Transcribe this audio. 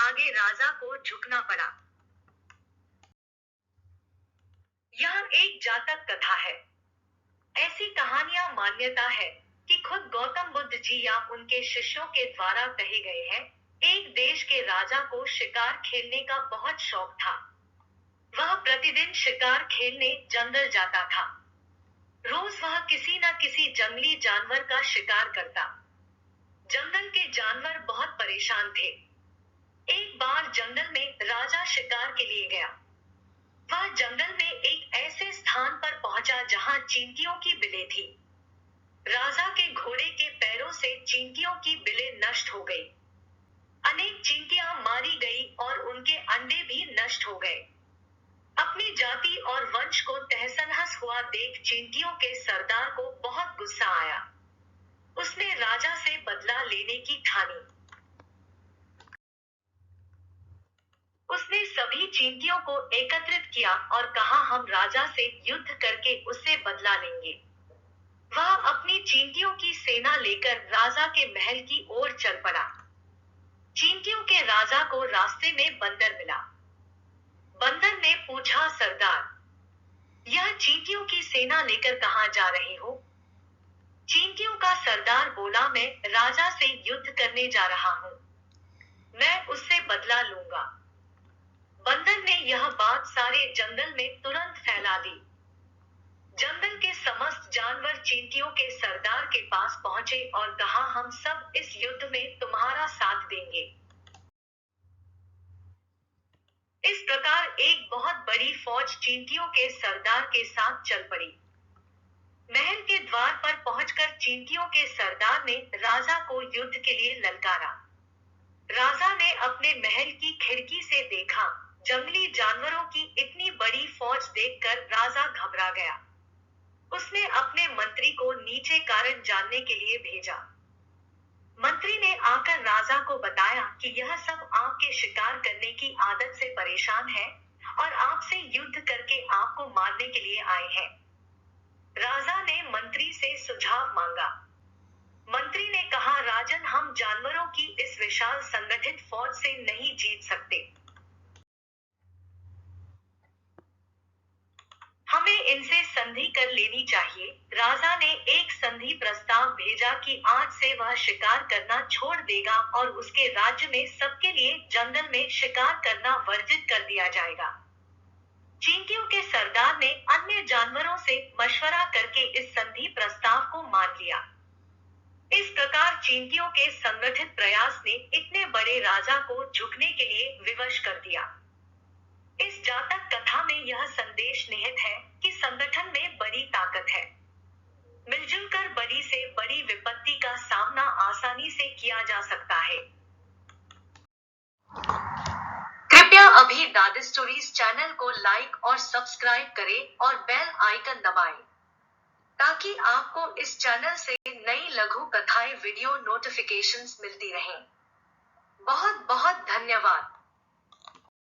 आगे राजा को झुकना पड़ा। यह एक जातक कथा है। ऐसी कहानियां मान्यता है कि खुद गौतम बुद्ध जी या उनके शिष्यों के द्वारा कहे गए हैं। एक देश के राजा को शिकार खेलने का बहुत शौक था। वह प्रतिदिन शिकार खेलने जंगल जाता था। रोज वह किसी न किसी जंगली जानवर का शिकार करता। जंगल के जानवर बहुत परेशान थे। एक बार जंगल में राजा शिकार के लिए गया। वह जंगल में एक ऐसे स्थान पर पहुंचा जहां चींटियों की बिलें थी। राजा के घोड़े के पैरों से चींटियों की बिलें नष्ट हो गई। अनेक चींटियां मारी गई और उनके अंडे भी नष्ट हो गए। अपनी जाति और वंश को तहस-नहस हुआ देख चींटियों के सरदार को बहुत गुस्सा आया। उसने राजा से बदला लेने की ठानी। उसने सभी चींटियों को एकत्रित किया और कहा, हम राजा से युद्ध करके उससे बदला लेंगे। वह अपनी चींटियों की सेना लेकर राजा के महल की ओर चल पड़ा। चींटियों के राजा को रास्ते में बंदर मिला। बंदर ने पूछा, सरदार, यह चींटियों की सेना लेकर कहां जा रहे हो? चींटियों का सरदार बोला, मैं राजा से युद्ध करने जा रहा हूं। मैं उससे बदला लूंगा। बंदर ने यह बात सारे जंगल में तुरंत फैला दी। जंगल के समस्त जानवर चींटियों के सरदार के पास पहुंचे और कहा, हम सब इस युद्ध में तुम्हारा साथ देंगे। इस प्रकार एक बहुत बड़ी फौज चींटियों के सरदार के साथ चल पड़ी। महल के द्वार पर पहुंचकर चींटियों के सरदार ने राजा को युद्ध के लिए ललकारा। राजा ने अपने महल की खिड़की से देखा। जंगली जानवरों की इतनी बड़ी फौज देखकर राजा घबरा गया। उसने अपने मंत्री को नीचे कारण जानने के लिए भेजा। मंत्री ने आकर राजा को बताया कि यह सब आपके शिकार करने की आदत से परेशान है और आपसे युद्ध करके आपको मारने के लिए आए हैं। राजा ने मंत्री से सुझाव मांगा। मंत्री ने कहा, राजन, हम जानवरों की इस विशाल संगठित फौज से नहीं जीत सकते। हमें इनसे संधि कर लेनी चाहिए। राजा ने एक संधि प्रस्ताव भेजा कि आज से वह शिकार करना छोड़ देगा और उसके राज्य में सबके लिए जंगल में शिकार करना वर्जित कर दिया जाएगा। चींटियों के सरदार ने अन्य जानवरों से मशवरा करके इस संधि प्रस्ताव को मान लिया। इस प्रकार चींटियों के संगठित प्रयास ने इतने बड़े राजा को झुकने के लिए विवश कर दिया। इस जातक कथा में यह संदेश निहित है कि संगठन में बड़ी ताकत है। मिलजुल कर बड़ी से बड़ी विपत्ति का सामना आसानी से किया जा सकता है। कृपया अभी दादी स्टोरीज चैनल को लाइक और सब्सक्राइब करें और बेल आइकन दबाएं, ताकि आपको इस चैनल से नई लघु कथाएं वीडियो नोटिफिकेशंस मिलती रहें। बहुत बहुत धन्यवाद।